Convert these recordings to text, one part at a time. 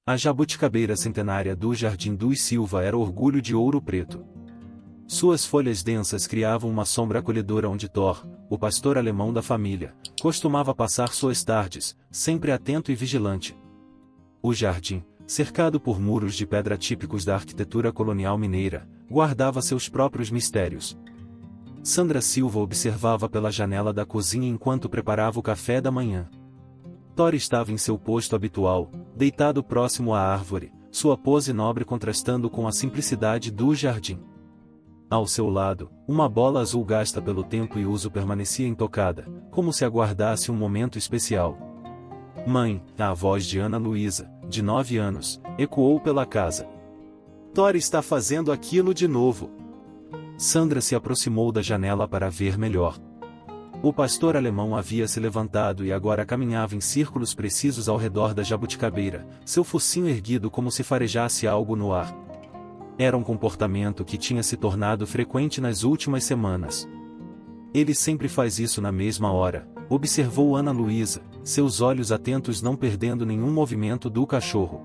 A jabuticabeira centenária do Jardim dos Silva era orgulho de Ouro Preto. Suas folhas densas criavam uma sombra acolhedora onde Thor, o pastor alemão da família, costumava passar suas tardes, sempre atento e vigilante. O jardim, cercado por muros de pedra típicos da arquitetura colonial mineira, guardava seus próprios mistérios. Sandra Silva observava pela janela da cozinha enquanto preparava o café da manhã. Thor estava em seu posto habitual, deitado próximo à árvore, sua pose nobre contrastando com a simplicidade do jardim. Ao seu lado, uma bola azul gasta pelo tempo e uso permanecia intocada, como se aguardasse um momento especial. Mãe, a voz de Ana Luísa, de 9 anos, ecoou pela casa. Thor está fazendo aquilo de novo. Sandra se aproximou da janela para ver melhor. O pastor alemão havia se levantado e agora caminhava em círculos precisos ao redor da jabuticabeira, seu focinho erguido como se farejasse algo no ar. Era um comportamento que tinha se tornado frequente nas últimas semanas. Ele sempre faz isso na mesma hora, observou Ana Luísa, seus olhos atentos não perdendo nenhum movimento do cachorro.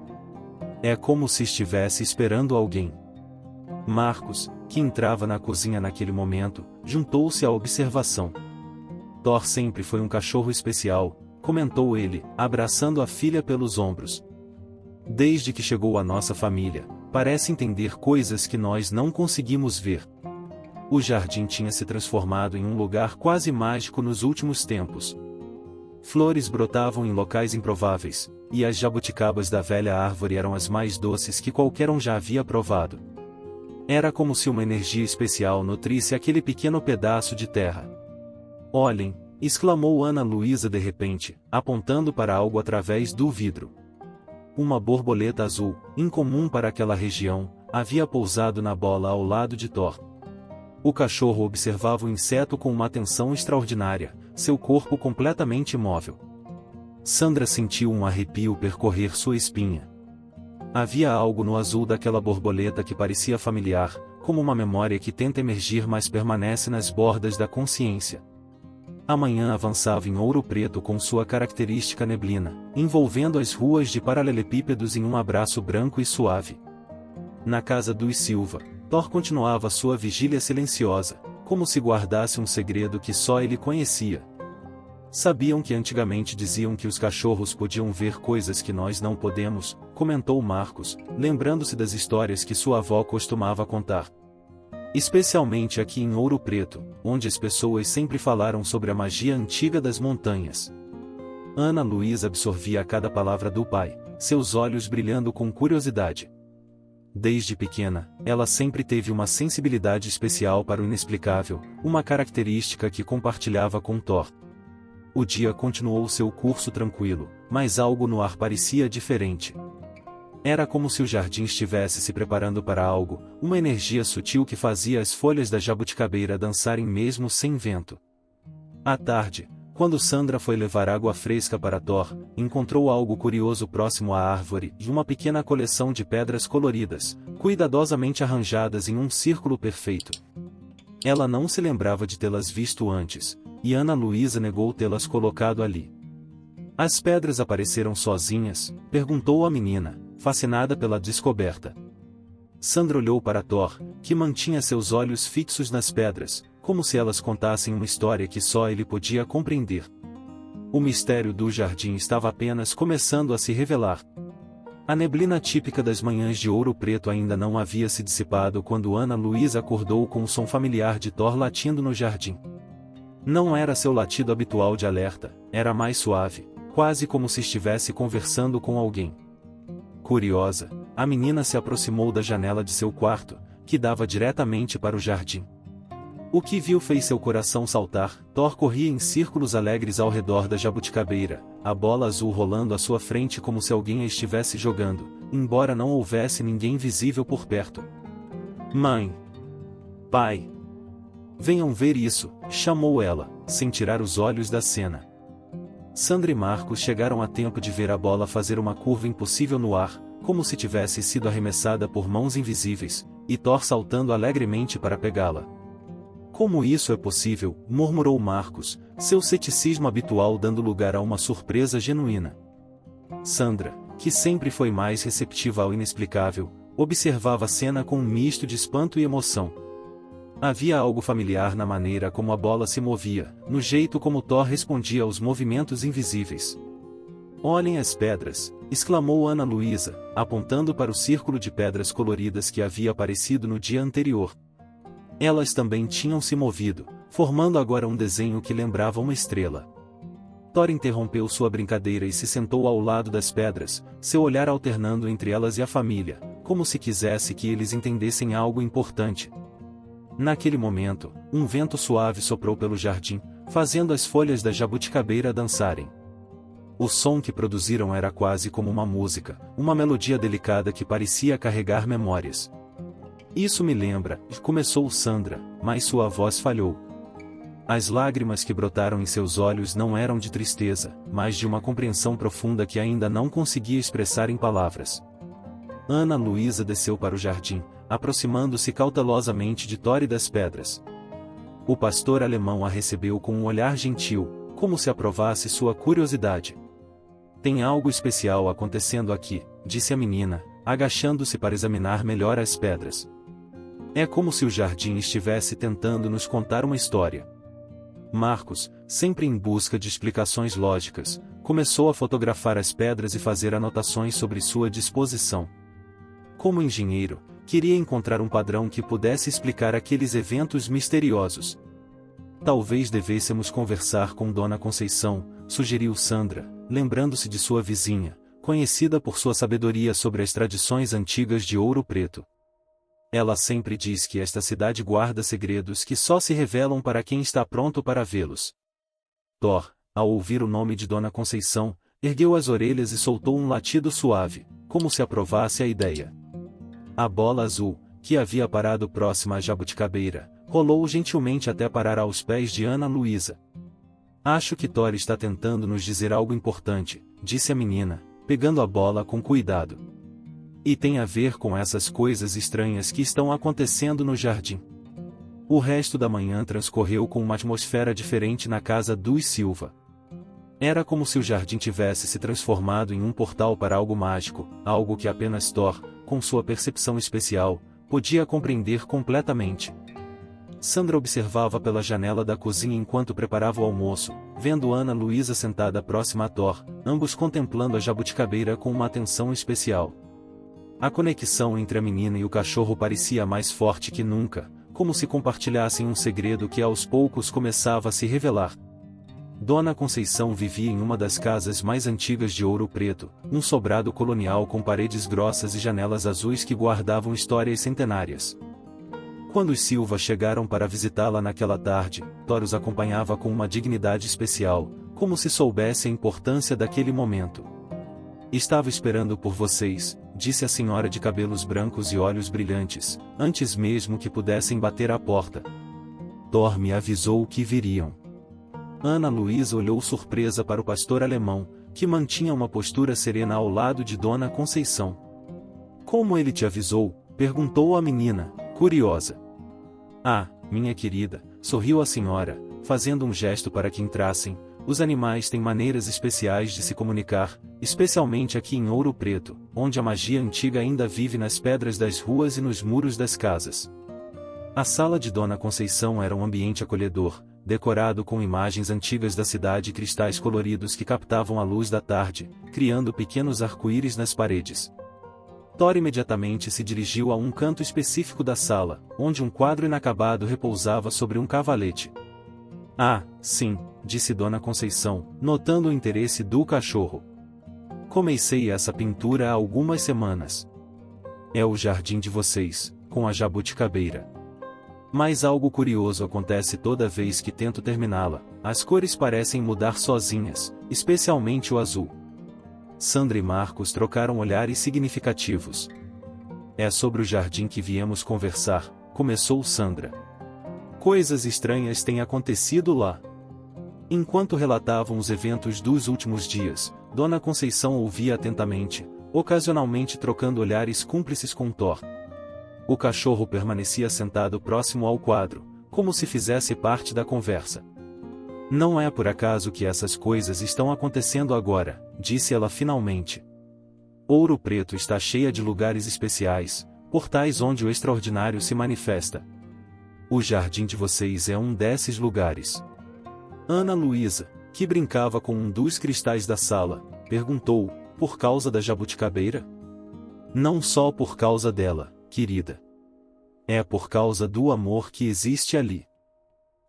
É como se estivesse esperando alguém. Marcos, que entrava na cozinha naquele momento, juntou-se à observação. Thor sempre foi um cachorro especial, comentou ele, abraçando a filha pelos ombros. Desde que chegou à nossa família, parece entender coisas que nós não conseguimos ver. O jardim tinha se transformado em um lugar quase mágico nos últimos tempos. Flores brotavam em locais improváveis, e as jabuticabas da velha árvore eram as mais doces que qualquer um já havia provado. Era como se uma energia especial nutrisse aquele pequeno pedaço de terra. Olhem, exclamou Ana Luísa de repente, apontando para algo através do vidro. Uma borboleta azul, incomum para aquela região, havia pousado na bola ao lado de Thor. O cachorro observava o inseto com uma atenção extraordinária, seu corpo completamente imóvel. Sandra sentiu um arrepio percorrer sua espinha. Havia algo no azul daquela borboleta que parecia familiar, como uma memória que tenta emergir mas permanece nas bordas da consciência. A manhã avançava em Ouro Preto com sua característica neblina, envolvendo as ruas de paralelepípedos em um abraço branco e suave. Na casa dos Silva, Thor continuava sua vigília silenciosa, como se guardasse um segredo que só ele conhecia. Sabiam que antigamente diziam que os cachorros podiam ver coisas que nós não podemos, comentou Marcos, lembrando-se das histórias que sua avó costumava contar. Especialmente aqui em Ouro Preto, onde as pessoas sempre falaram sobre a magia antiga das montanhas. Ana Luísa absorvia cada palavra do pai, seus olhos brilhando com curiosidade. Desde pequena, ela sempre teve uma sensibilidade especial para o inexplicável, uma característica que compartilhava com Thor. O dia continuou seu curso tranquilo, mas algo no ar parecia diferente. Era como se o jardim estivesse se preparando para algo, uma energia sutil que fazia as folhas da jabuticabeira dançarem mesmo sem vento. À tarde, quando Sandra foi levar água fresca para Thor, encontrou algo curioso próximo à árvore e uma pequena coleção de pedras coloridas, cuidadosamente arranjadas em um círculo perfeito. Ela não se lembrava de tê-las visto antes, e Ana Luísa negou tê-las colocado ali. As pedras apareceram sozinhas? Perguntou a menina, fascinada pela descoberta. Sandra olhou para Thor, que mantinha seus olhos fixos nas pedras, como se elas contassem uma história que só ele podia compreender. O mistério do jardim estava apenas começando a se revelar. A neblina típica das manhãs de Ouro Preto ainda não havia se dissipado quando Ana Luísa acordou com o som familiar de Thor latindo no jardim. Não era seu latido habitual de alerta, era mais suave, quase como se estivesse conversando com alguém. Curiosa, a menina se aproximou da janela de seu quarto, que dava diretamente para o jardim. O que viu fez seu coração saltar. Thor corria em círculos alegres ao redor da jabuticabeira, a bola azul rolando à sua frente como se alguém a estivesse jogando, embora não houvesse ninguém visível por perto. Mãe! Pai! Venham ver isso, chamou ela, sem tirar os olhos da cena. Sandra e Marcos chegaram a tempo de ver a bola fazer uma curva impossível no ar, como se tivesse sido arremessada por mãos invisíveis, e Thor saltando alegremente para pegá-la. Como isso é possível? Murmurou Marcos, seu ceticismo habitual dando lugar a uma surpresa genuína. Sandra, que sempre foi mais receptiva ao inexplicável, observava a cena com um misto de espanto e emoção. Havia algo familiar na maneira como a bola se movia, no jeito como Thor respondia aos movimentos invisíveis. "Olhem as pedras", exclamou Ana Luísa, apontando para o círculo de pedras coloridas que havia aparecido no dia anterior. Elas também tinham se movido, formando agora um desenho que lembrava uma estrela. Thor interrompeu sua brincadeira e se sentou ao lado das pedras, seu olhar alternando entre elas e a família, como se quisesse que eles entendessem algo importante. Naquele momento, um vento suave soprou pelo jardim, fazendo as folhas da jabuticabeira dançarem. O som que produziram era quase como uma música, uma melodia delicada que parecia carregar memórias. "Isso me lembra", começou Sandra, mas sua voz falhou. As lágrimas que brotaram em seus olhos não eram de tristeza, mas de uma compreensão profunda que ainda não conseguia expressar em palavras. Ana Luísa desceu para o jardim, aproximando-se cautelosamente de Thor e das pedras. O pastor alemão a recebeu com um olhar gentil, como se aprovasse sua curiosidade. "Tem algo especial acontecendo aqui", disse a menina, agachando-se para examinar melhor as pedras. "É como se o jardim estivesse tentando nos contar uma história." Marcos, sempre em busca de explicações lógicas, começou a fotografar as pedras e fazer anotações sobre sua disposição. Como engenheiro, queria encontrar um padrão que pudesse explicar aqueles eventos misteriosos. "Talvez devêssemos conversar com Dona Conceição", sugeriu Sandra, lembrando-se de sua vizinha, conhecida por sua sabedoria sobre as tradições antigas de Ouro Preto. "Ela sempre diz que esta cidade guarda segredos que só se revelam para quem está pronto para vê-los." Thor, ao ouvir o nome de Dona Conceição, ergueu as orelhas e soltou um latido suave, como se aprovasse a ideia. A bola azul, que havia parado próxima à jabuticabeira, rolou gentilmente até parar aos pés de Ana Luísa. "Acho que Thor está tentando nos dizer algo importante", disse a menina, pegando a bola com cuidado. "E tem a ver com essas coisas estranhas que estão acontecendo no jardim." O resto da manhã transcorreu com uma atmosfera diferente na casa dos Silva. Era como se o jardim tivesse se transformado em um portal para algo mágico, algo que apenas Thor, com sua percepção especial, podia compreender completamente. Sandra observava pela janela da cozinha enquanto preparava o almoço, vendo Ana Luísa sentada próxima a Thor, ambos contemplando a jabuticabeira com uma atenção especial. A conexão entre a menina e o cachorro parecia mais forte que nunca, como se compartilhassem um segredo que aos poucos começava a se revelar. Dona Conceição vivia em uma das casas mais antigas de Ouro Preto, um sobrado colonial com paredes grossas e janelas azuis que guardavam histórias centenárias. Quando os Silva chegaram para visitá-la naquela tarde, Thor os acompanhava com uma dignidade especial, como se soubesse a importância daquele momento. "Estava esperando por vocês", disse a senhora de cabelos brancos e olhos brilhantes, antes mesmo que pudessem bater à porta. "Thor me avisou que viriam." Ana Luísa olhou surpresa para o pastor alemão, que mantinha uma postura serena ao lado de Dona Conceição. "Como ele te avisou?", perguntou a menina, curiosa. "Ah, minha querida", sorriu a senhora, fazendo um gesto para que entrassem. "Os animais têm maneiras especiais de se comunicar, especialmente aqui em Ouro Preto, onde a magia antiga ainda vive nas pedras das ruas e nos muros das casas." A sala de Dona Conceição era um ambiente acolhedor, decorado com imagens antigas da cidade e cristais coloridos que captavam a luz da tarde, criando pequenos arco-íris nas paredes. Thor imediatamente se dirigiu a um canto específico da sala, onde um quadro inacabado repousava sobre um cavalete. "Ah, sim", disse Dona Conceição, notando o interesse do cachorro. "Comecei essa pintura há algumas semanas. É o jardim de vocês, com a jabuticabeira. Mas algo curioso acontece toda vez que tento terminá-la, as cores parecem mudar sozinhas, especialmente o azul." Sandra e Marcos trocaram olhares significativos. "É sobre o jardim que viemos conversar", começou Sandra. "Coisas estranhas têm acontecido lá." Enquanto relatavam os eventos dos últimos dias, Dona Conceição ouvia atentamente, ocasionalmente trocando olhares cúmplices com Thor. O cachorro permanecia sentado próximo ao quadro, como se fizesse parte da conversa. "Não é por acaso que essas coisas estão acontecendo agora", disse ela finalmente. Ouro Preto está cheia de lugares especiais, portais onde o extraordinário se manifesta. O jardim de vocês é um desses lugares. Ana Luísa, que brincava com um dos cristais da sala, perguntou, por causa da jabuticabeira? Não só por causa dela, querida. É por causa do amor que existe ali.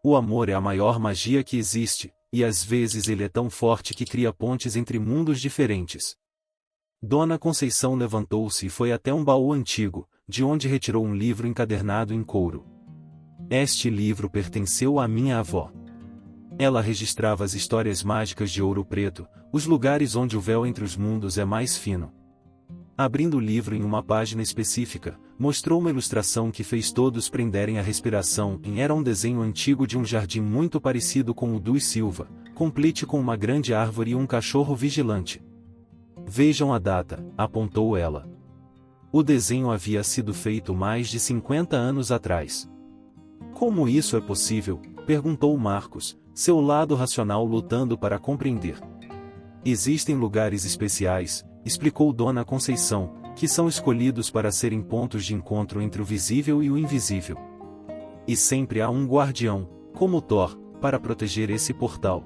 O amor é a maior magia que existe, e às vezes ele é tão forte que cria pontes entre mundos diferentes. Dona Conceição levantou-se e foi até um baú antigo, de onde retirou um livro encadernado em couro. Este livro pertenceu à minha avó. Ela registrava as histórias mágicas de Ouro Preto, os lugares onde o véu entre os mundos é mais fino. Abrindo o livro em uma página específica, mostrou uma ilustração que fez todos prenderem a respiração. Era um desenho antigo de um jardim muito parecido com o dos Silva, complete com uma grande árvore e um cachorro vigilante. Vejam a data, apontou ela. O desenho havia sido feito mais de 50 anos atrás. Como isso é possível? Perguntou Marcos, seu lado racional lutando para compreender. Existem lugares especiais, explicou Dona Conceição, que são escolhidos para serem pontos de encontro entre o visível e o invisível. E sempre há um guardião, como Thor, para proteger esse portal.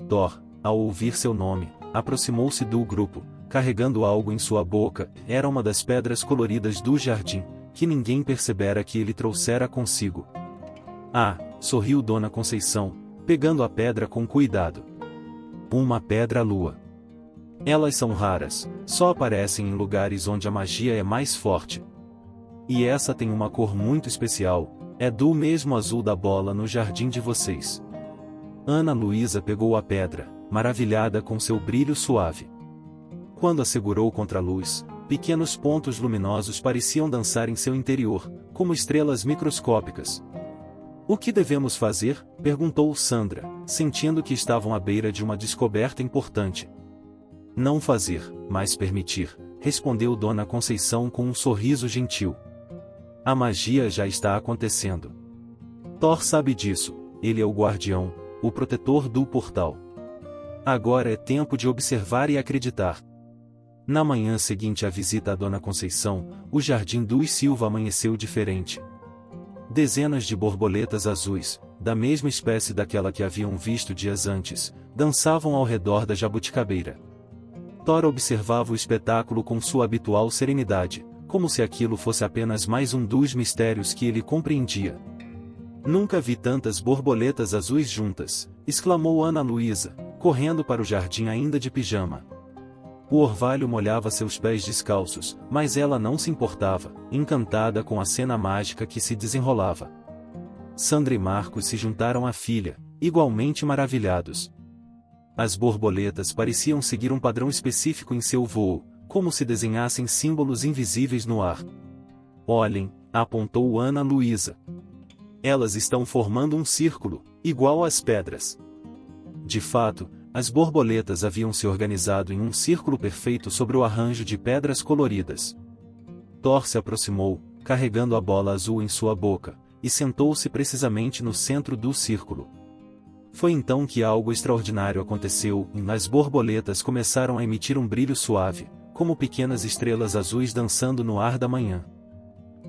Thor, ao ouvir seu nome, aproximou-se do grupo, carregando algo em sua boca. Era uma das pedras coloridas do jardim, que ninguém percebera que ele trouxera consigo. Ah, sorriu Dona Conceição, pegando a pedra com cuidado. Uma pedra-lua. Elas são raras, só aparecem em lugares onde a magia é mais forte. E essa tem uma cor muito especial, é do mesmo azul da bola no jardim de vocês. Ana Luísa pegou a pedra, maravilhada com seu brilho suave. Quando a segurou contra a luz, pequenos pontos luminosos pareciam dançar em seu interior, como estrelas microscópicas. O que devemos fazer? Perguntou Sandra, sentindo que estavam à beira de uma descoberta importante. Não fazer, mas permitir, respondeu Dona Conceição com um sorriso gentil. A magia já está acontecendo. Thor sabe disso, ele é o guardião, o protetor do portal. Agora é tempo de observar e acreditar. Na manhã seguinte à visita à Dona Conceição, o jardim dos Silva amanheceu diferente. Dezenas de borboletas azuis, da mesma espécie daquela que haviam visto dias antes, dançavam ao redor da jabuticabeira. Thor observava o espetáculo com sua habitual serenidade, como se aquilo fosse apenas mais um dos mistérios que ele compreendia. Nunca vi tantas borboletas azuis juntas, exclamou Ana Luísa, correndo para o jardim ainda de pijama. O orvalho molhava seus pés descalços, mas ela não se importava, encantada com a cena mágica que se desenrolava. Sandra e Marcos se juntaram à filha, igualmente maravilhados. As borboletas pareciam seguir um padrão específico em seu voo, como se desenhassem símbolos invisíveis no ar. Olhem, apontou Ana Luísa. Elas estão formando um círculo, igual às pedras. De fato, as borboletas haviam se organizado em um círculo perfeito sobre o arranjo de pedras coloridas. Thor se aproximou, carregando a bola azul em sua boca, e sentou-se precisamente no centro do círculo. Foi então que algo extraordinário aconteceu. As borboletas começaram a emitir um brilho suave, como pequenas estrelas azuis dançando no ar da manhã.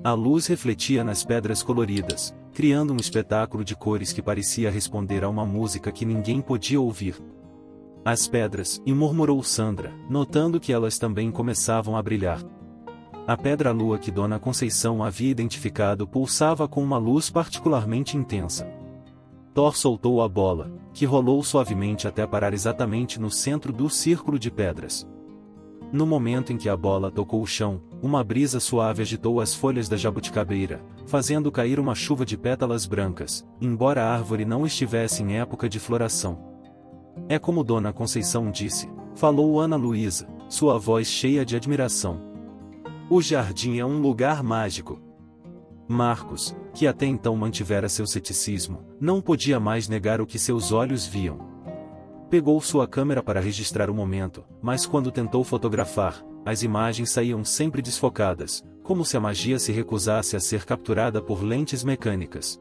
A luz refletia nas pedras coloridas, criando um espetáculo de cores que parecia responder a uma música que ninguém podia ouvir. As pedras, e murmurou Sandra, notando que elas também começavam a brilhar. A pedra-lua que Dona Conceição havia identificado pulsava com uma luz particularmente intensa. Thor soltou a bola, que rolou suavemente até parar exatamente no centro do círculo de pedras. No momento em que a bola tocou o chão, uma brisa suave agitou as folhas da jabuticabeira, fazendo cair uma chuva de pétalas brancas, embora a árvore não estivesse em época de floração. É como Dona Conceição disse, falou Ana Luísa, sua voz cheia de admiração. O jardim é um lugar mágico. Marcos, que até então mantivera seu ceticismo, não podia mais negar o que seus olhos viam. Pegou sua câmera para registrar o momento, mas quando tentou fotografar, as imagens saíam sempre desfocadas, como se a magia se recusasse a ser capturada por lentes mecânicas.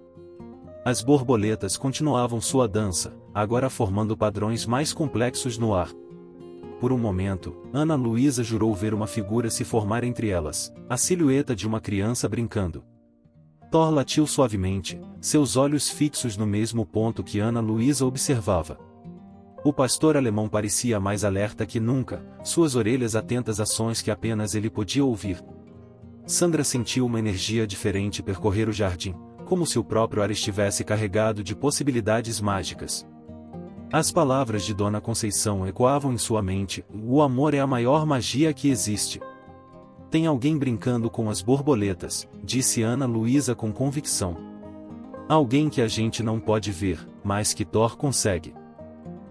As borboletas continuavam sua dança, agora formando padrões mais complexos no ar. Por um momento, Ana Luísa jurou ver uma figura se formar entre elas, a silhueta de uma criança brincando. Thor latiu suavemente, seus olhos fixos no mesmo ponto que Ana Luísa observava. O pastor alemão parecia mais alerta que nunca, suas orelhas atentas a sons que apenas ele podia ouvir. Sandra sentiu uma energia diferente percorrer o jardim, como se o próprio ar estivesse carregado de possibilidades mágicas. As palavras de Dona Conceição ecoavam em sua mente: o amor é a maior magia que existe. Tem alguém brincando com as borboletas, disse Ana Luísa com convicção. Alguém que a gente não pode ver, mas que Thor consegue.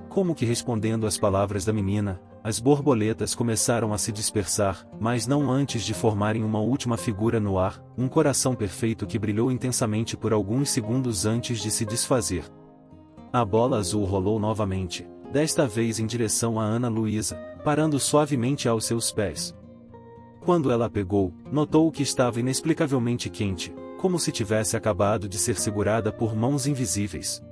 Como que respondendo às palavras da menina, as borboletas começaram a se dispersar, mas não antes de formarem uma última figura no ar, um coração perfeito que brilhou intensamente por alguns segundos antes de se desfazer. A bola azul rolou novamente, desta vez em direção a Ana Luísa, parando suavemente aos seus pés. Quando ela a pegou, notou que estava inexplicavelmente quente, como se tivesse acabado de ser segurada por mãos invisíveis.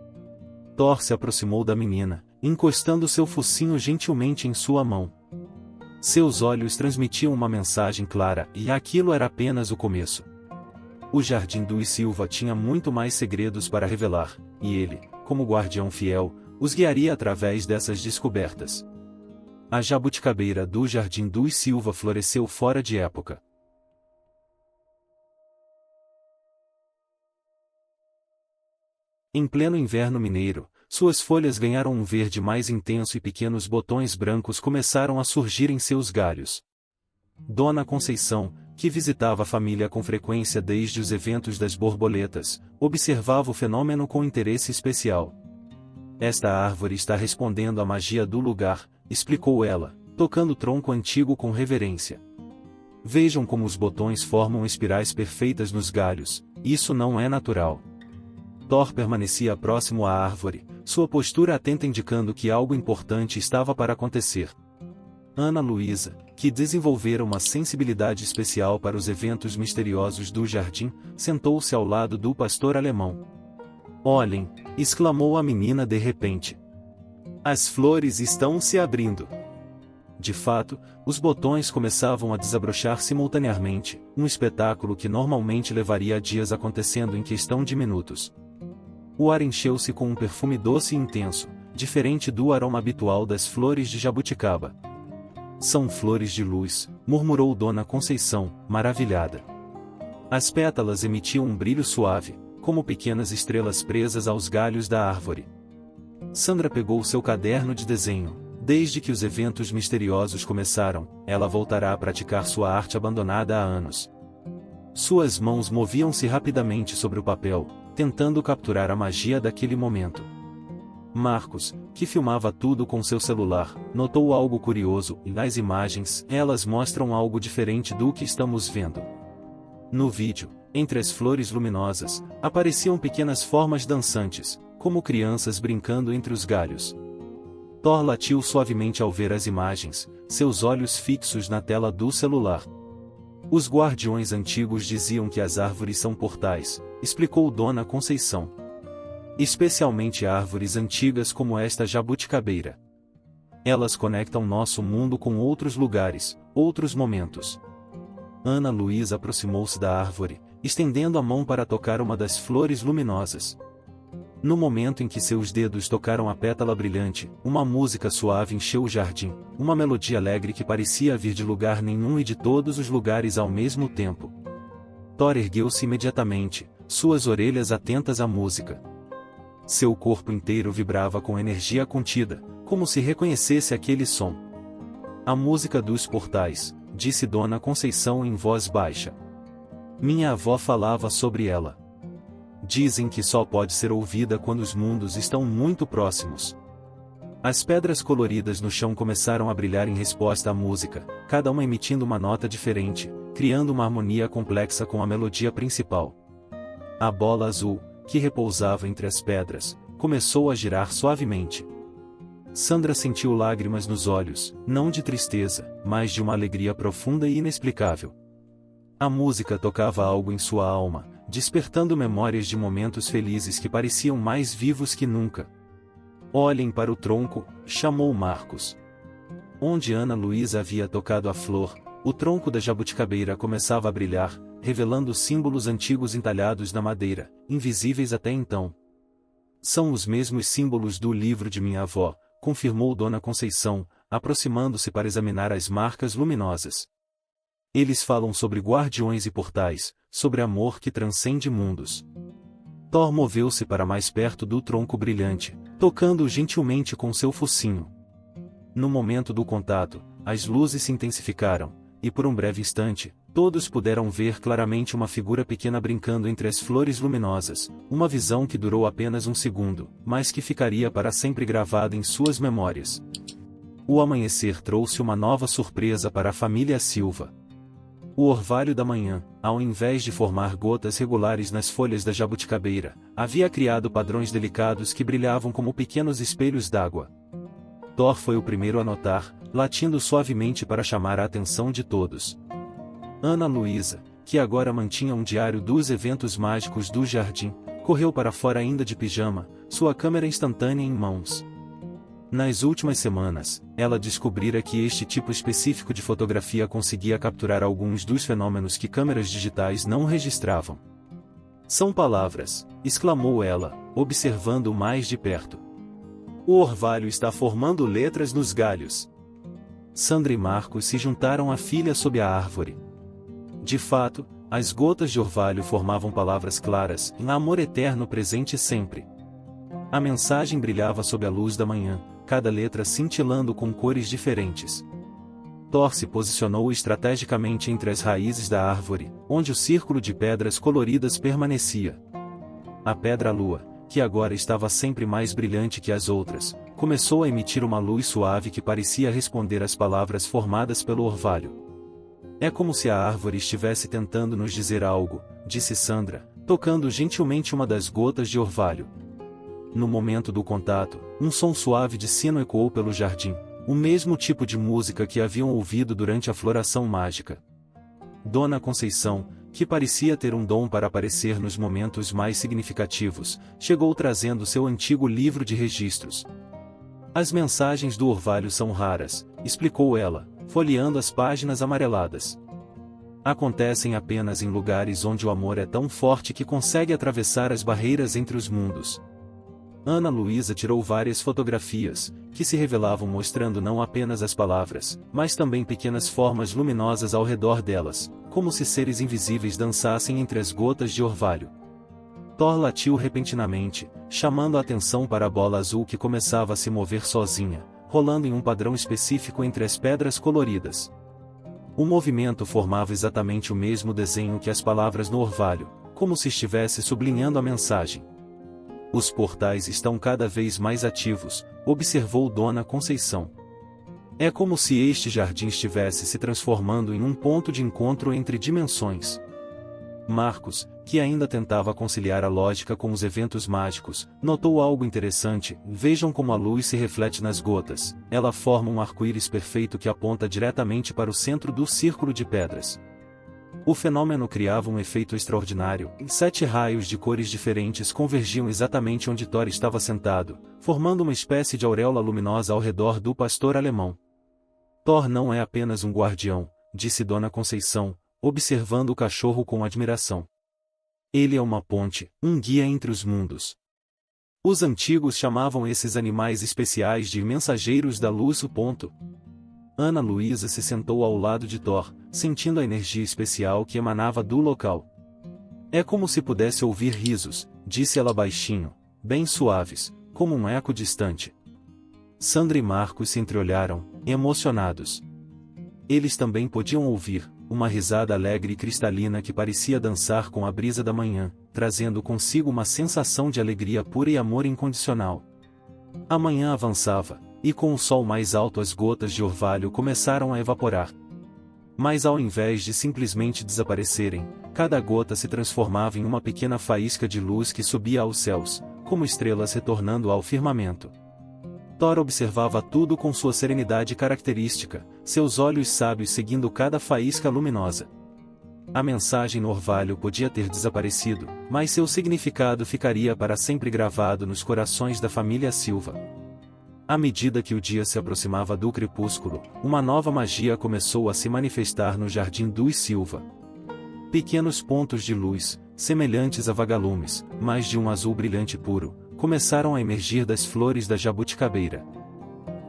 Thor se aproximou da menina, encostando seu focinho gentilmente em sua mão. Seus olhos transmitiam uma mensagem clara, e aquilo era apenas o começo. O Jardim dos Silva tinha muito mais segredos para revelar, e ele, como guardião fiel, os guiaria através dessas descobertas. A jabuticabeira do Jardim dos Silva floresceu fora de época. Em pleno inverno mineiro, suas folhas ganharam um verde mais intenso e pequenos botões brancos começaram a surgir em seus galhos. Dona Conceição, que visitava a família com frequência desde os eventos das borboletas, observava o fenômeno com interesse especial. Esta árvore está respondendo à magia do lugar, explicou ela, tocando o tronco antigo com reverência. Vejam como os botões formam espirais perfeitas nos galhos, isso não é natural. Thor permanecia próximo à árvore, sua postura atenta indicando que algo importante estava para acontecer. Ana Luísa, que desenvolvera uma sensibilidade especial para os eventos misteriosos do jardim, sentou-se ao lado do pastor alemão. Olhem! Exclamou a menina de repente. As flores estão se abrindo. De fato, os botões começavam a desabrochar simultaneamente, um espetáculo que normalmente levaria dias acontecendo em questão de minutos. O ar encheu-se com um perfume doce e intenso, diferente do aroma habitual das flores de jabuticaba. São flores de luz, murmurou Dona Conceição, maravilhada. As pétalas emitiam um brilho suave, como pequenas estrelas presas aos galhos da árvore. Sandra pegou seu caderno de desenho. Desde que os eventos misteriosos começaram, ela voltará a praticar sua arte abandonada há anos. Suas mãos moviam-se rapidamente sobre o papel, tentando capturar a magia daquele momento. Marcos, que filmava tudo com seu celular, notou algo curioso, e nas imagens, elas mostram algo diferente do que estamos vendo. No vídeo, entre as flores luminosas, apareciam pequenas formas dançantes, como crianças brincando entre os galhos. Thor latiu suavemente ao ver as imagens, seus olhos fixos na tela do celular. Os guardiões antigos diziam que as árvores são portais, explicou Dona Conceição. Especialmente árvores antigas como esta jabuticabeira. Elas conectam nosso mundo com outros lugares, outros momentos. Ana Luísa aproximou-se da árvore, estendendo a mão para tocar uma das flores luminosas. No momento em que seus dedos tocaram a pétala brilhante, uma música suave encheu o jardim, uma melodia alegre que parecia vir de lugar nenhum e de todos os lugares ao mesmo tempo. Thor ergueu-se imediatamente, suas orelhas atentas à música. Seu corpo inteiro vibrava com energia contida, como se reconhecesse aquele som. A música dos portais, disse Dona Conceição em voz baixa. Minha avó falava sobre ela. Dizem que só pode ser ouvida quando os mundos estão muito próximos. As pedras coloridas no chão começaram a brilhar em resposta à música, cada uma emitindo uma nota diferente, criando uma harmonia complexa com a melodia principal. A bola azul, que repousava entre as pedras, começou a girar suavemente. Sandra sentiu lágrimas nos olhos, não de tristeza, mas de uma alegria profunda e inexplicável. A música tocava algo em sua alma, despertando memórias de momentos felizes que pareciam mais vivos que nunca. Olhem para o tronco, chamou Marcos. Onde Ana Luísa havia tocado a flor, o tronco da jabuticabeira começava a brilhar, revelando símbolos antigos entalhados na madeira, invisíveis até então. São os mesmos símbolos do livro de minha avó, confirmou Dona Conceição, aproximando-se para examinar as marcas luminosas. Eles falam sobre guardiões e portais, sobre amor que transcende mundos. Thor moveu-se para mais perto do tronco brilhante, tocando-o gentilmente com seu focinho. No momento do contato, as luzes se intensificaram, e por um breve instante, todos puderam ver claramente uma figura pequena brincando entre as flores luminosas, uma visão que durou apenas um segundo, mas que ficaria para sempre gravada em suas memórias. O amanhecer trouxe uma nova surpresa para a família Silva. O orvalho da manhã, ao invés de formar gotas regulares nas folhas da jabuticabeira, havia criado padrões delicados que brilhavam como pequenos espelhos d'água. Thor foi o primeiro a notar, latindo suavemente para chamar a atenção de todos. Ana Luísa, que agora mantinha um diário dos eventos mágicos do jardim, correu para fora ainda de pijama, sua câmera instantânea em mãos. Nas últimas semanas, ela descobrira que este tipo específico de fotografia conseguia capturar alguns dos fenômenos que câmeras digitais não registravam. São palavras, exclamou ela, observando mais de perto. O orvalho está formando letras nos galhos. Sandra e Marcos se juntaram à filha sob a árvore. De fato, as gotas de orvalho formavam palavras claras, em amor eterno presente sempre. A mensagem brilhava sob a luz da manhã, cada letra cintilando com cores diferentes. Thor se posicionou estrategicamente entre as raízes da árvore, onde o círculo de pedras coloridas permanecia. A pedra-lua, que agora estava sempre mais brilhante que as outras, começou a emitir uma luz suave que parecia responder às palavras formadas pelo orvalho. É como se a árvore estivesse tentando nos dizer algo, disse Sandra, tocando gentilmente uma das gotas de orvalho. No momento do contato, um som suave de sino ecoou pelo jardim, o mesmo tipo de música que haviam ouvido durante a floração mágica. Dona Conceição, que parecia ter um dom para aparecer nos momentos mais significativos, chegou trazendo seu antigo livro de registros. As mensagens do orvalho são raras, explicou ela, folheando as páginas amareladas. Acontecem apenas em lugares onde o amor é tão forte que consegue atravessar as barreiras entre os mundos. Ana Luísa tirou várias fotografias, que se revelavam mostrando não apenas as palavras, mas também pequenas formas luminosas ao redor delas, como se seres invisíveis dançassem entre as gotas de orvalho. Thor latiu repentinamente, chamando a atenção para a bola azul que começava a se mover sozinha, rolando em um padrão específico entre as pedras coloridas. O movimento formava exatamente o mesmo desenho que as palavras no orvalho, como se estivesse sublinhando a mensagem. Os portais estão cada vez mais ativos, observou Dona Conceição. É como se este jardim estivesse se transformando em um ponto de encontro entre dimensões. Marcos, que ainda tentava conciliar a lógica com os eventos mágicos, notou algo interessante. Vejam como a luz se reflete nas gotas, ela forma um arco-íris perfeito que aponta diretamente para o centro do círculo de pedras. O fenômeno criava um efeito extraordinário. 7 raios de cores diferentes convergiam exatamente onde Thor estava sentado, formando uma espécie de auréola luminosa ao redor do pastor alemão. Thor não é apenas um guardião, disse Dona Conceição, observando o cachorro com admiração. Ele é uma ponte, um guia entre os mundos. Os antigos chamavam esses animais especiais de mensageiros da luz. Ana Luísa se sentou ao lado de Thor, sentindo a energia especial que emanava do local. É como se pudesse ouvir risos, disse ela baixinho, bem suaves, como um eco distante. Sandra e Marcos se entreolharam, emocionados. Eles também podiam ouvir uma risada alegre e cristalina que parecia dançar com a brisa da manhã, trazendo consigo uma sensação de alegria pura e amor incondicional. A manhã avançava, e com o sol mais alto as gotas de orvalho começaram a evaporar. Mas ao invés de simplesmente desaparecerem, cada gota se transformava em uma pequena faísca de luz que subia aos céus, como estrelas retornando ao firmamento. Thor observava tudo com sua serenidade característica, seus olhos sábios seguindo cada faísca luminosa. A mensagem no orvalho podia ter desaparecido, mas seu significado ficaria para sempre gravado nos corações da família Silva. À medida que o dia se aproximava do crepúsculo, uma nova magia começou a se manifestar no jardim dos Silva. Pequenos pontos de luz, semelhantes a vagalumes, mas de um azul brilhante puro, começaram a emergir das flores da jabuticabeira.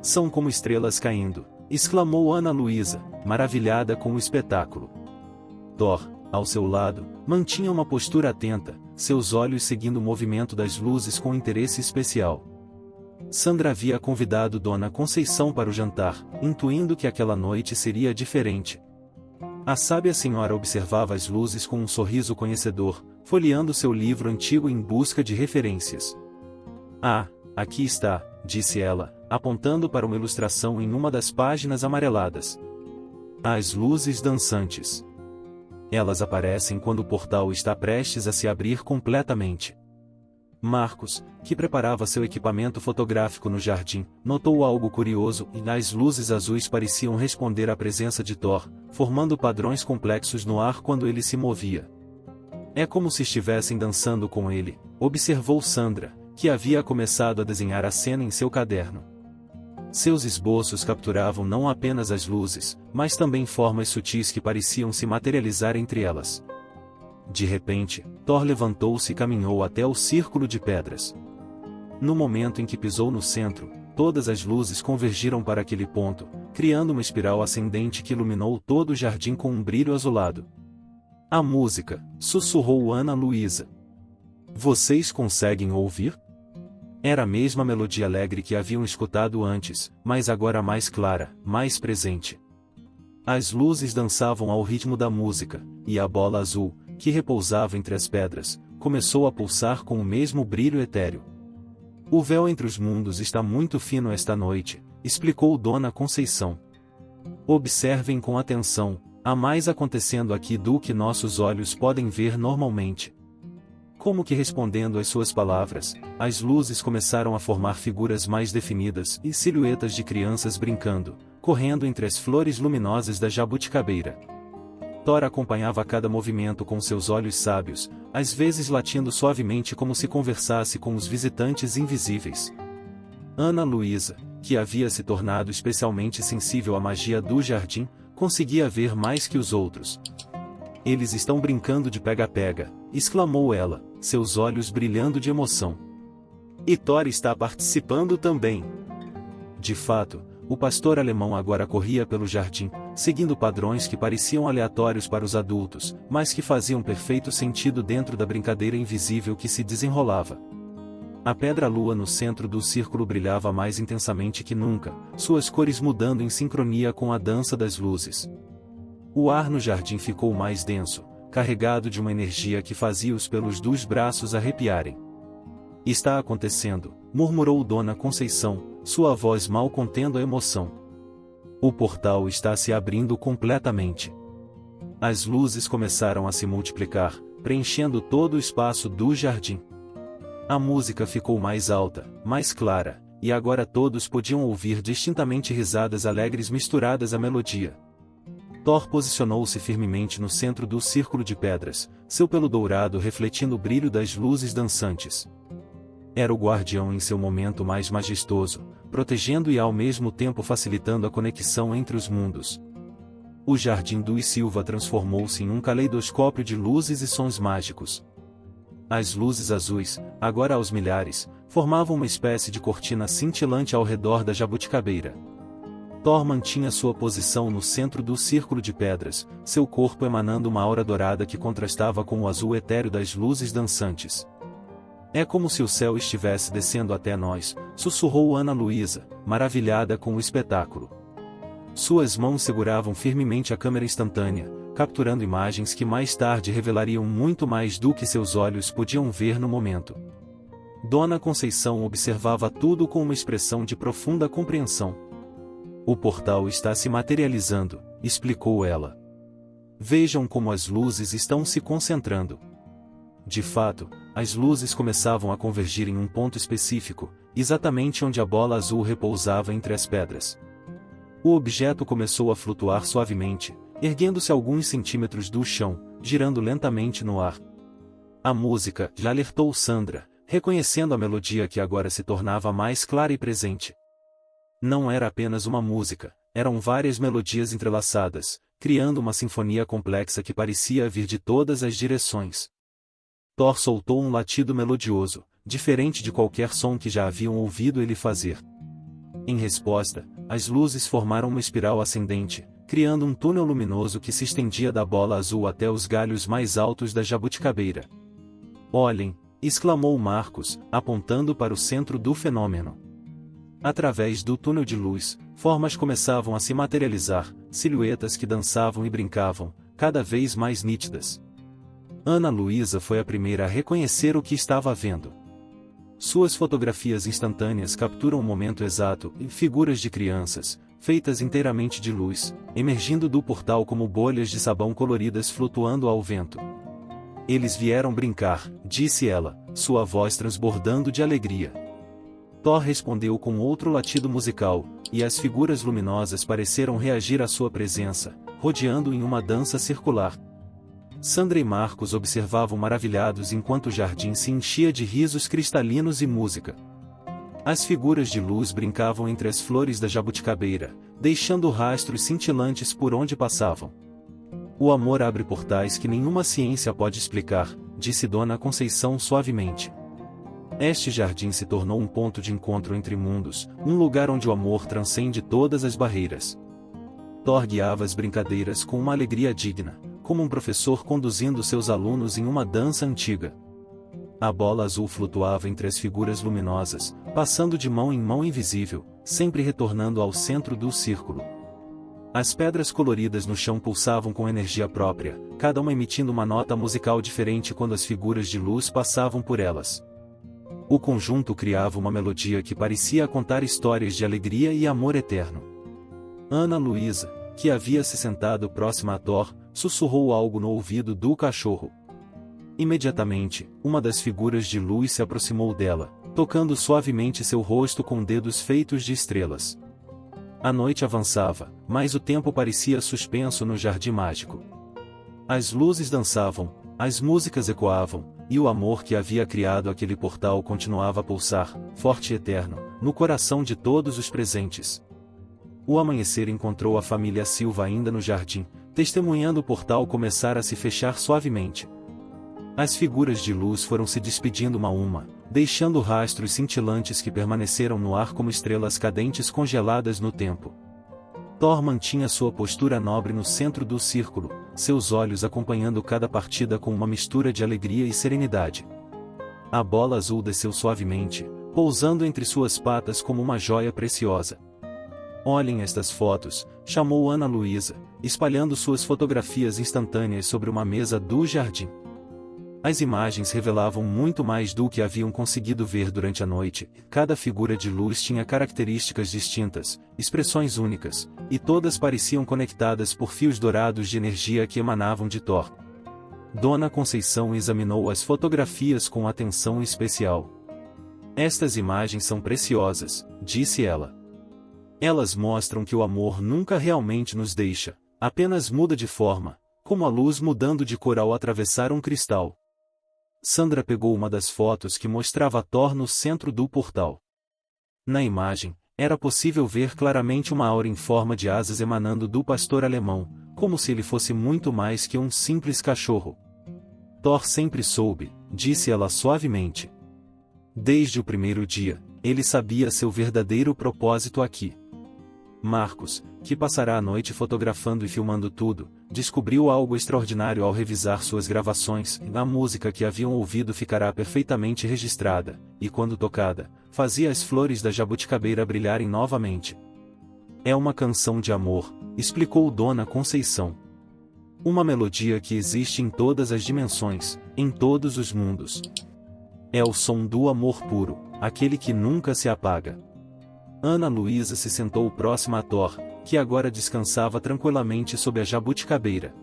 "São como estrelas caindo", exclamou Ana Luísa, maravilhada com o espetáculo. Thor, ao seu lado, mantinha uma postura atenta, seus olhos seguindo o movimento das luzes com interesse especial. Sandra havia convidado Dona Conceição para o jantar, intuindo que aquela noite seria diferente. A sábia senhora observava as luzes com um sorriso conhecedor, folheando seu livro antigo em busca de referências. "Ah, aqui está", disse ela, apontando para uma ilustração em uma das páginas amareladas. "As luzes dançantes. Elas aparecem quando o portal está prestes a se abrir completamente." Marcos, que preparava seu equipamento fotográfico no jardim, notou algo curioso e as luzes azuis pareciam responder à presença de Thor, formando padrões complexos no ar quando ele se movia. "É como se estivessem dançando com ele", observou Sandra, que havia começado a desenhar a cena em seu caderno. Seus esboços capturavam não apenas as luzes, mas também formas sutis que pareciam se materializar entre elas. De repente, Thor levantou-se e caminhou até o círculo de pedras. No momento em que pisou no centro, todas as luzes convergiram para aquele ponto, criando uma espiral ascendente que iluminou todo o jardim com um brilho azulado. "A música", sussurrou Ana Luísa. "Vocês conseguem ouvir?" Era a mesma melodia alegre que haviam escutado antes, mas agora mais clara, mais presente. As luzes dançavam ao ritmo da música, e a bola azul, que repousava entre as pedras, começou a pulsar com o mesmo brilho etéreo. "O véu entre os mundos está muito fino esta noite", explicou Dona Conceição. "Observem com atenção, há mais acontecendo aqui do que nossos olhos podem ver normalmente." Como que respondendo às suas palavras, as luzes começaram a formar figuras mais definidas e silhuetas de crianças brincando, correndo entre as flores luminosas da jabuticabeira. Thor acompanhava cada movimento com seus olhos sábios, às vezes latindo suavemente como se conversasse com os visitantes invisíveis. Ana Luísa, que havia se tornado especialmente sensível à magia do jardim, conseguia ver mais que os outros. "Eles estão brincando de pega-pega", exclamou ela, seus olhos brilhando de emoção. "E Thor está participando também." De fato, o pastor alemão agora corria pelo jardim, seguindo padrões que pareciam aleatórios para os adultos, mas que faziam perfeito sentido dentro da brincadeira invisível que se desenrolava. A pedra-lua no centro do círculo brilhava mais intensamente que nunca, suas cores mudando em sincronia com a dança das luzes. O ar no jardim ficou mais denso, carregado de uma energia que fazia os pelos dos braços arrepiarem. "Está acontecendo", murmurou Dona Conceição, sua voz mal contendo a emoção. "O portal está se abrindo completamente." As luzes começaram a se multiplicar, preenchendo todo o espaço do jardim. A música ficou mais alta, mais clara, e agora todos podiam ouvir distintamente risadas alegres misturadas à melodia. Thor posicionou-se firmemente no centro do círculo de pedras, seu pelo dourado refletindo o brilho das luzes dançantes. Era o guardião em seu momento mais majestoso, protegendo e ao mesmo tempo facilitando a conexão entre os mundos. O jardim dos Silva transformou-se em um caleidoscópio de luzes e sons mágicos. As luzes azuis, agora aos milhares, formavam uma espécie de cortina cintilante ao redor da jabuticabeira. Thor mantinha sua posição no centro do círculo de pedras, seu corpo emanando uma aura dourada que contrastava com o azul etéreo das luzes dançantes. "É como se o céu estivesse descendo até nós", sussurrou Ana Luísa, maravilhada com o espetáculo. Suas mãos seguravam firmemente a câmera instantânea, capturando imagens que mais tarde revelariam muito mais do que seus olhos podiam ver no momento. Dona Conceição observava tudo com uma expressão de profunda compreensão. "O portal está se materializando", explicou ela. "Vejam como as luzes estão se concentrando." De fato, as luzes começavam a convergir em um ponto específico, exatamente onde a bola azul repousava entre as pedras. O objeto começou a flutuar suavemente, erguendo-se alguns centímetros do chão, girando lentamente no ar. A música já alertou Sandra, reconhecendo a melodia que agora se tornava mais clara e presente. Não era apenas uma música, eram várias melodias entrelaçadas, criando uma sinfonia complexa que parecia vir de todas as direções. Thor soltou um latido melodioso, diferente de qualquer som que já haviam ouvido ele fazer. Em resposta, as luzes formaram uma espiral ascendente, criando um túnel luminoso que se estendia da bola azul até os galhos mais altos da jabuticabeira. "Olhem!", exclamou Marcos, apontando para o centro do fenômeno. Através do túnel de luz, formas começavam a se materializar, silhuetas que dançavam e brincavam, cada vez mais nítidas. Ana Luísa foi a primeira a reconhecer o que estava vendo. Suas fotografias instantâneas capturam o momento exato e figuras de crianças, feitas inteiramente de luz, emergindo do portal como bolhas de sabão coloridas flutuando ao vento. "Eles vieram brincar", disse ela, sua voz transbordando de alegria. Thor respondeu com outro latido musical, e as figuras luminosas pareceram reagir à sua presença, rodeando em uma dança circular. Sandra e Marcos observavam maravilhados enquanto o jardim se enchia de risos cristalinos e música. As figuras de luz brincavam entre as flores da jabuticabeira, deixando rastros cintilantes por onde passavam. "O amor abre portais que nenhuma ciência pode explicar", disse Dona Conceição suavemente. "Este jardim se tornou um ponto de encontro entre mundos, um lugar onde o amor transcende todas as barreiras." Thor guiava as brincadeiras com uma alegria digna, como um professor conduzindo seus alunos em uma dança antiga. A bola azul flutuava entre as figuras luminosas, passando de mão em mão invisível, sempre retornando ao centro do círculo. As pedras coloridas no chão pulsavam com energia própria, cada uma emitindo uma nota musical diferente quando as figuras de luz passavam por elas. O conjunto criava uma melodia que parecia contar histórias de alegria e amor eterno. Ana Luísa, que havia se sentado próxima a Thor, sussurrou algo no ouvido do cachorro. Imediatamente, uma das figuras de luz se aproximou dela, tocando suavemente seu rosto com dedos feitos de estrelas. A noite avançava, mas o tempo parecia suspenso no jardim mágico. As luzes dançavam, as músicas ecoavam, e o amor que havia criado aquele portal continuava a pulsar, forte e eterno, no coração de todos os presentes. O amanhecer encontrou a família Silva ainda no jardim, testemunhando o portal começar a se fechar suavemente. As figuras de luz foram se despedindo uma a uma, deixando rastros cintilantes que permaneceram no ar como estrelas cadentes congeladas no tempo. Thor mantinha sua postura nobre no centro do círculo, seus olhos acompanhando cada partida com uma mistura de alegria e serenidade. A bola azul desceu suavemente, pousando entre suas patas como uma joia preciosa. "Olhem estas fotos", chamou Ana Luísa, espalhando suas fotografias instantâneas sobre uma mesa do jardim. As imagens revelavam muito mais do que haviam conseguido ver durante a noite. Cada figura de luz tinha características distintas, expressões únicas, e todas pareciam conectadas por fios dourados de energia que emanavam de Thor. Dona Conceição examinou as fotografias com atenção especial. "Estas imagens são preciosas", disse ela. "Elas mostram que o amor nunca realmente nos deixa, apenas muda de forma, como a luz mudando de cor ao atravessar um cristal." Sandra pegou uma das fotos que mostrava Thor no centro do portal. Na imagem, era possível ver claramente uma aura em forma de asas emanando do pastor alemão, como se ele fosse muito mais que um simples cachorro. "Thor sempre soube", disse ela suavemente. "Desde o primeiro dia, ele sabia seu verdadeiro propósito aqui." Marcos, que passará a noite fotografando e filmando tudo, descobriu algo extraordinário ao revisar suas gravações. A música que haviam ouvido ficará perfeitamente registrada, e quando tocada, fazia as flores da jabuticabeira brilharem novamente. "É uma canção de amor", explicou Dona Conceição. "Uma melodia que existe em todas as dimensões, em todos os mundos. É o som do amor puro, aquele que nunca se apaga." Ana Luísa se sentou próxima a Thor, que agora descansava tranquilamente sob a jabuticabeira.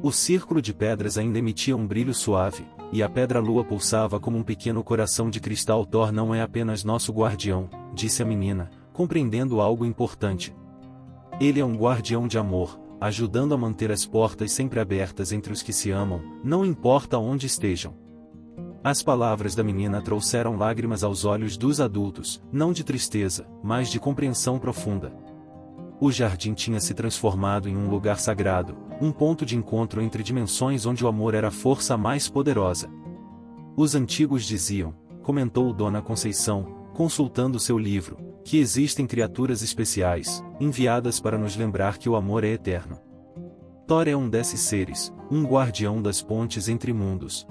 O círculo de pedras ainda emitia um brilho suave, e a pedra-lua pulsava como um pequeno coração de cristal. "Thor não é apenas nosso guardião", disse a menina, compreendendo algo importante. "Ele é um guardião de amor, ajudando a manter as portas sempre abertas entre os que se amam, não importa onde estejam." As palavras da menina trouxeram lágrimas aos olhos dos adultos, não de tristeza, mas de compreensão profunda. O jardim tinha se transformado em um lugar sagrado, um ponto de encontro entre dimensões onde o amor era a força mais poderosa. Os antigos diziam, comentou Dona Conceição, consultando seu livro, que existem criaturas especiais, enviadas para nos lembrar que o amor é eterno. Thor é um desses seres, um guardião das pontes entre mundos.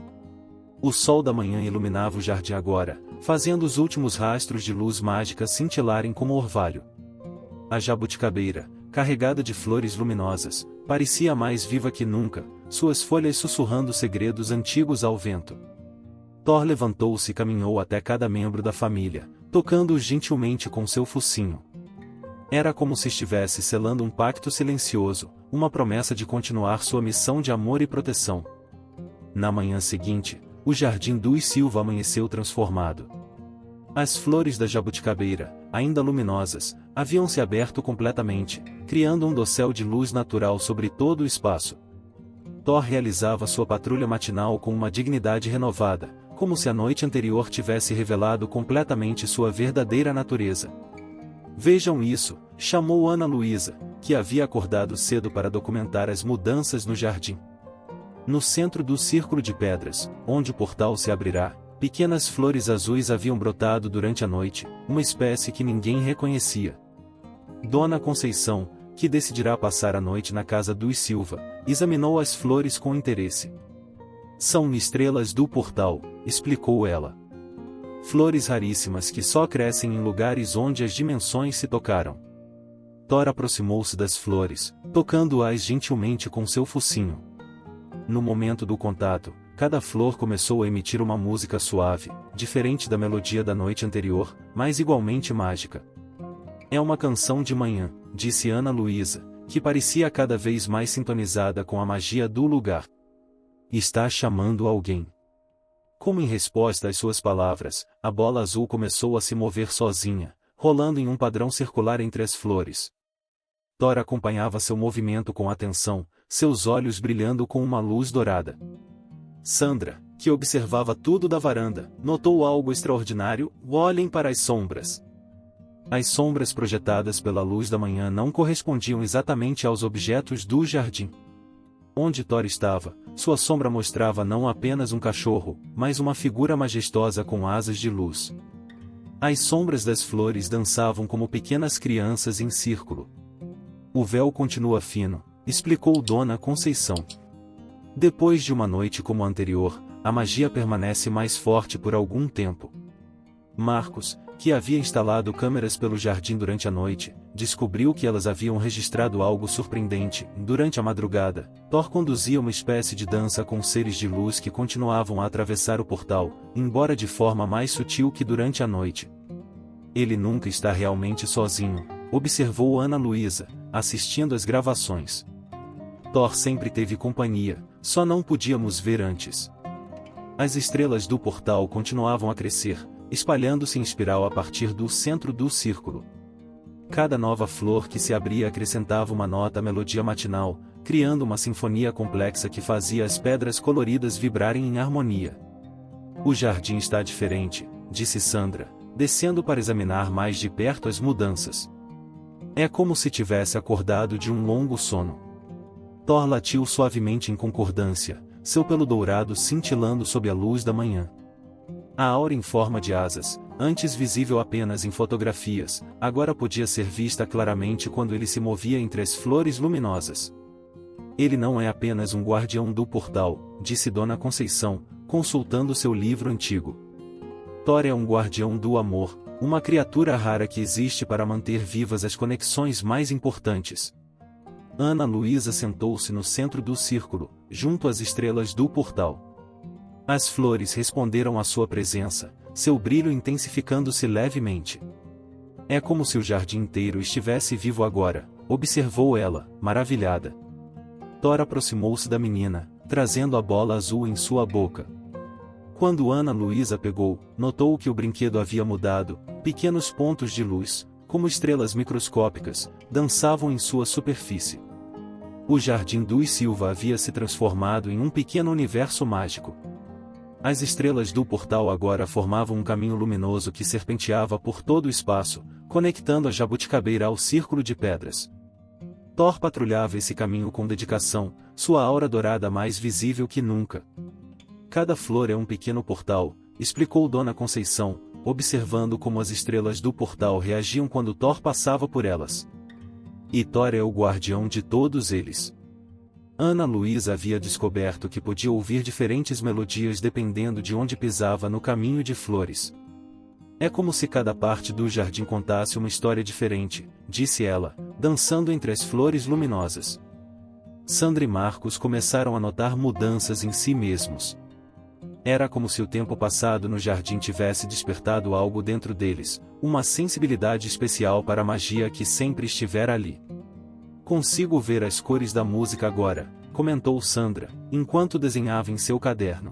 O sol da manhã iluminava o jardim agora, fazendo os últimos rastros de luz mágica cintilarem como orvalho. A jabuticabeira, carregada de flores luminosas, parecia mais viva que nunca, suas folhas sussurrando segredos antigos ao vento. Thor levantou-se e caminhou até cada membro da família, tocando-os gentilmente com seu focinho. Era como se estivesse selando um pacto silencioso, uma promessa de continuar sua missão de amor e proteção. Na manhã seguinte, o jardim dos Silva amanheceu transformado. As flores da jabuticabeira, ainda luminosas, haviam se aberto completamente, criando um dossel de luz natural sobre todo o espaço. Thor realizava sua patrulha matinal com uma dignidade renovada, como se a noite anterior tivesse revelado completamente sua verdadeira natureza. Vejam isso, chamou Ana Luísa, que havia acordado cedo para documentar as mudanças no jardim. No centro do círculo de pedras, onde o portal se abrirá, pequenas flores azuis haviam brotado durante a noite, uma espécie que ninguém reconhecia. Dona Conceição, que decidirá passar a noite na casa dos Silva, examinou as flores com interesse. São estrelas do portal, explicou ela. Flores raríssimas que só crescem em lugares onde as dimensões se tocaram. Thor aproximou-se das flores, tocando-as gentilmente com seu focinho. No momento do contato, cada flor começou a emitir uma música suave, diferente da melodia da noite anterior, mas igualmente mágica. É uma canção de manhã, disse Ana Luísa, que parecia cada vez mais sintonizada com a magia do lugar. Está chamando alguém. Como em resposta às suas palavras, a bola azul começou a se mover sozinha, rolando em um padrão circular entre as flores. Thor acompanhava seu movimento com atenção, seus olhos brilhando com uma luz dourada. Sandra, que observava tudo da varanda, notou algo extraordinário: olhem para as sombras. As sombras projetadas pela luz da manhã não correspondiam exatamente aos objetos do jardim. Onde Thor estava, sua sombra mostrava não apenas um cachorro, mas uma figura majestosa com asas de luz. As sombras das flores dançavam como pequenas crianças em círculo. O véu continua fino, explicou Dona Conceição. Depois de uma noite como a anterior, a magia permanece mais forte por algum tempo. Marcos, que havia instalado câmeras pelo jardim durante a noite, descobriu que elas haviam registrado algo surpreendente. Durante a madrugada, Thor conduzia uma espécie de dança com seres de luz que continuavam a atravessar o portal, embora de forma mais sutil que durante a noite. Ele nunca está realmente sozinho, observou Ana Luísa, assistindo às gravações. Thor sempre teve companhia, só não podíamos ver antes. As estrelas do portal continuavam a crescer, espalhando-se em espiral a partir do centro do círculo. Cada nova flor que se abria acrescentava uma nota à melodia matinal, criando uma sinfonia complexa que fazia as pedras coloridas vibrarem em harmonia. O jardim está diferente, disse Sandra, descendo para examinar mais de perto as mudanças. É como se tivesse acordado de um longo sono. Thor latiu suavemente em concordância, seu pelo dourado cintilando sob a luz da manhã. A aura em forma de asas, antes visível apenas em fotografias, agora podia ser vista claramente quando ele se movia entre as flores luminosas. Ele não é apenas um guardião do portal, disse Dona Conceição, consultando seu livro antigo. Thor é um guardião do amor, uma criatura rara que existe para manter vivas as conexões mais importantes. Ana Luísa sentou-se no centro do círculo, junto às estrelas do portal. As flores responderam à sua presença, seu brilho intensificando-se levemente. É como se o jardim inteiro estivesse vivo agora, observou ela, maravilhada. Thor aproximou-se da menina, trazendo a bola azul em sua boca. Quando Ana Luísa pegou, notou que o brinquedo havia mudado, pequenos pontos de luz, como estrelas microscópicas, dançavam em sua superfície. O jardim dos Silva havia se transformado em um pequeno universo mágico. As estrelas do portal agora formavam um caminho luminoso que serpenteava por todo o espaço, conectando a jabuticabeira ao círculo de pedras. Thor patrulhava esse caminho com dedicação, sua aura dourada mais visível que nunca. Cada flor é um pequeno portal, explicou Dona Conceição, observando como as estrelas do portal reagiam quando Thor passava por elas. E Thor é o guardião de todos eles. Ana Luísa havia descoberto que podia ouvir diferentes melodias dependendo de onde pisava no caminho de flores. É como se cada parte do jardim contasse uma história diferente, disse ela, dançando entre as flores luminosas. Sandra e Marcos começaram a notar mudanças em si mesmos. Era como se o tempo passado no jardim tivesse despertado algo dentro deles, uma sensibilidade especial para a magia que sempre estivera ali. Consigo ver as cores da música agora, comentou Sandra, enquanto desenhava em seu caderno.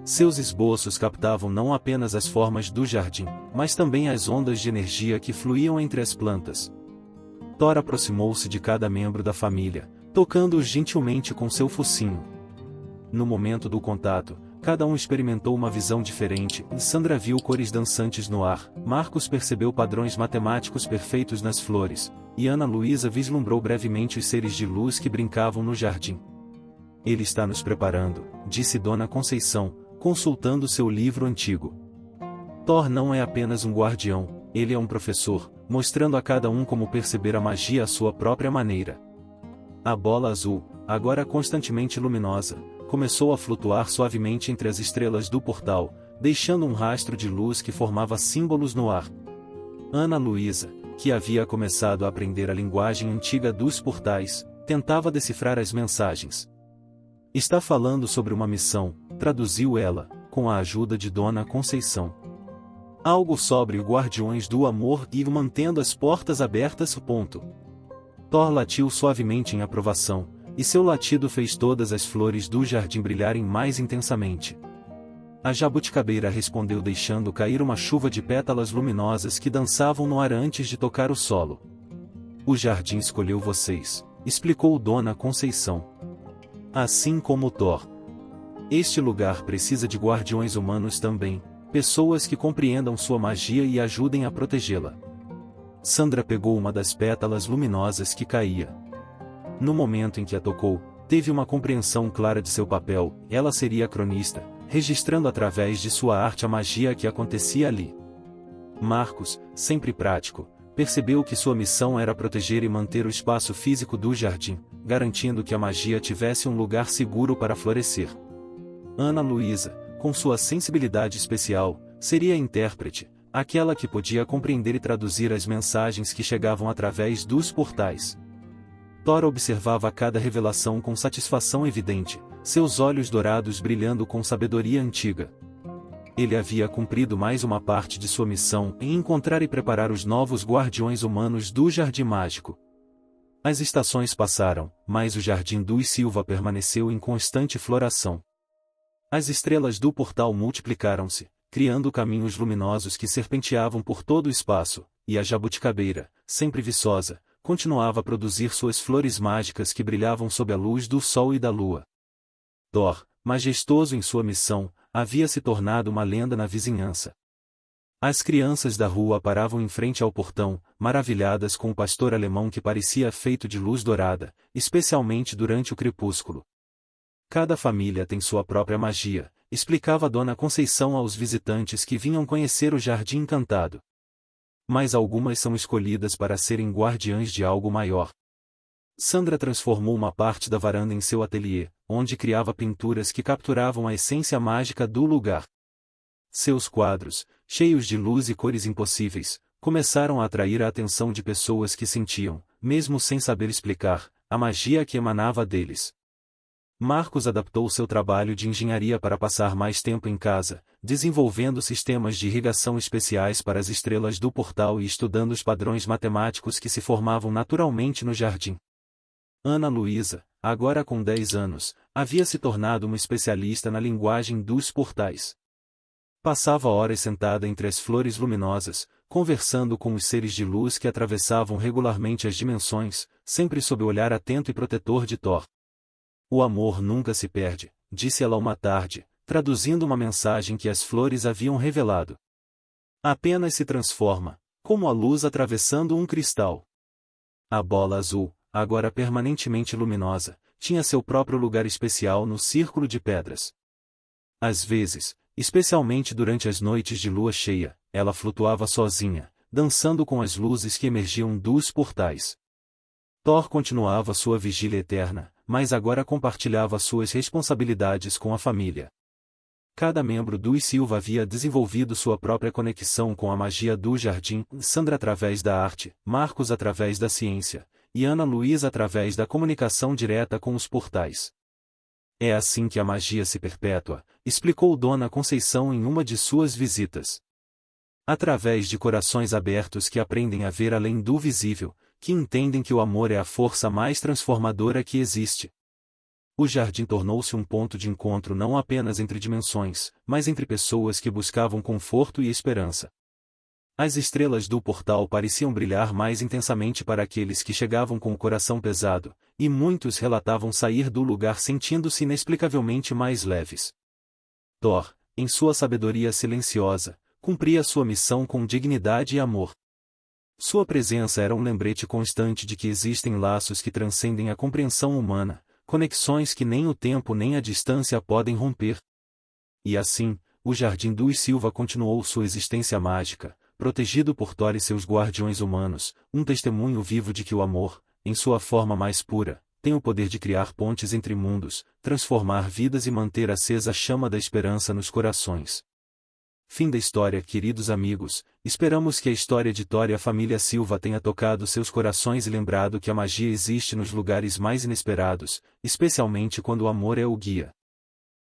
Seus esboços captavam não apenas as formas do jardim, mas também as ondas de energia que fluíam entre as plantas. Thor aproximou-se de cada membro da família, tocando-os gentilmente com seu focinho. No momento do contato, cada um experimentou uma visão diferente. Sandra viu cores dançantes no ar, Marcos percebeu padrões matemáticos perfeitos nas flores, e Ana Luísa vislumbrou brevemente os seres de luz que brincavam no jardim. Ele está nos preparando, disse Dona Conceição, consultando seu livro antigo. Thor não é apenas um guardião, ele é um professor, mostrando a cada um como perceber a magia à sua própria maneira. A bola azul, agora constantemente luminosa, começou a flutuar suavemente entre as estrelas do portal, deixando um rastro de luz que formava símbolos no ar. Ana Luísa, que havia começado a aprender a linguagem antiga dos portais, tentava decifrar as mensagens. Está falando sobre uma missão, traduziu ela, com a ajuda de Dona Conceição. Algo sobre os guardiões do amor e mantendo as portas abertas. Thor latiu suavemente em aprovação, e seu latido fez todas as flores do jardim brilharem mais intensamente. A jabuticabeira respondeu deixando cair uma chuva de pétalas luminosas que dançavam no ar antes de tocar o solo. O jardim escolheu vocês, explicou Dona Conceição. Assim como Thor. Este lugar precisa de guardiões humanos também, pessoas que compreendam sua magia e ajudem a protegê-la. Sandra pegou uma das pétalas luminosas que caía. No momento em que a tocou, teve uma compreensão clara de seu papel, ela seria a cronista, registrando através de sua arte a magia que acontecia ali. Marcos, sempre prático, percebeu que sua missão era proteger e manter o espaço físico do jardim, garantindo que a magia tivesse um lugar seguro para florescer. Ana Luísa, com sua sensibilidade especial, seria a intérprete, aquela que podia compreender e traduzir as mensagens que chegavam através dos portais. Thor observava cada revelação com satisfação evidente, seus olhos dourados brilhando com sabedoria antiga. Ele havia cumprido mais uma parte de sua missão em encontrar e preparar os novos guardiões humanos do Jardim Mágico. As estações passaram, mas o Jardim dos Silva permaneceu em constante floração. As estrelas do portal multiplicaram-se, criando caminhos luminosos que serpenteavam por todo o espaço, e a jabuticabeira, sempre viçosa, continuava a produzir suas flores mágicas que brilhavam sob a luz do sol e da lua. Thor, majestoso em sua missão, havia se tornado uma lenda na vizinhança. As crianças da rua paravam em frente ao portão, maravilhadas com o pastor alemão que parecia feito de luz dourada, especialmente durante o crepúsculo. Cada família tem sua própria magia, explicava Dona Conceição aos visitantes que vinham conhecer o Jardim Encantado. Mas algumas são escolhidas para serem guardiãs de algo maior. Sandra transformou uma parte da varanda em seu ateliê, onde criava pinturas que capturavam a essência mágica do lugar. Seus quadros, cheios de luz e cores impossíveis, começaram a atrair a atenção de pessoas que sentiam, mesmo sem saber explicar, a magia que emanava deles. Marcos adaptou seu trabalho de engenharia para passar mais tempo em casa, desenvolvendo sistemas de irrigação especiais para as estrelas do portal e estudando os padrões matemáticos que se formavam naturalmente no jardim. Ana Luísa, agora com 10 anos, havia se tornado uma especialista na linguagem dos portais. Passava horas sentada entre as flores luminosas, conversando com os seres de luz que atravessavam regularmente as dimensões, sempre sob o olhar atento e protetor de Thor. O amor nunca se perde, disse ela uma tarde, traduzindo uma mensagem que as flores haviam revelado. Apenas se transforma, como a luz atravessando um cristal. A bola azul, agora permanentemente luminosa, tinha seu próprio lugar especial no círculo de pedras. Às vezes, especialmente durante as noites de lua cheia, ela flutuava sozinha, dançando com as luzes que emergiam dos portais. Thor continuava sua vigília eterna, mas agora compartilhava suas responsabilidades com a família. Cada membro dos Silva havia desenvolvido sua própria conexão com a magia do jardim, Sandra através da arte, Marcos através da ciência, e Ana Luísa através da comunicação direta com os portais. É assim que a magia se perpetua, explicou Dona Conceição em uma de suas visitas. Através de corações abertos que aprendem a ver além do visível, que entendem que o amor é a força mais transformadora que existe. O jardim tornou-se um ponto de encontro não apenas entre dimensões, mas entre pessoas que buscavam conforto e esperança. As estrelas do portal pareciam brilhar mais intensamente para aqueles que chegavam com o coração pesado, e muitos relatavam sair do lugar sentindo-se inexplicavelmente mais leves. Thor, em sua sabedoria silenciosa, cumpria sua missão com dignidade e amor. Sua presença era um lembrete constante de que existem laços que transcendem a compreensão humana, conexões que nem o tempo nem a distância podem romper. E assim, o Jardim dos Silva continuou sua existência mágica, protegido por Thor e seus guardiões humanos, um testemunho vivo de que o amor, em sua forma mais pura, tem o poder de criar pontes entre mundos, transformar vidas e manter acesa a chama da esperança nos corações. Fim da história, queridos amigos. Esperamos que a história de Thor e a família Silva tenha tocado seus corações e lembrado que a magia existe nos lugares mais inesperados, especialmente quando o amor é o guia.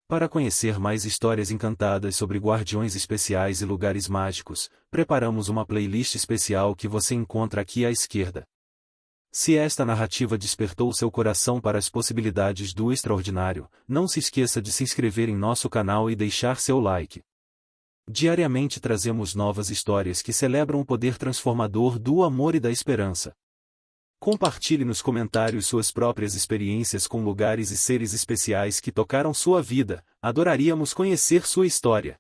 Para conhecer mais histórias encantadas sobre guardiões especiais e lugares mágicos, preparamos uma playlist especial que você encontra aqui à esquerda. Se esta narrativa despertou seu coração para as possibilidades do extraordinário, não se esqueça de se inscrever em nosso canal e deixar seu like. Diariamente trazemos novas histórias que celebram o poder transformador do amor e da esperança. Compartilhe nos comentários suas próprias experiências com lugares e seres especiais que tocaram sua vida, adoraríamos conhecer sua história.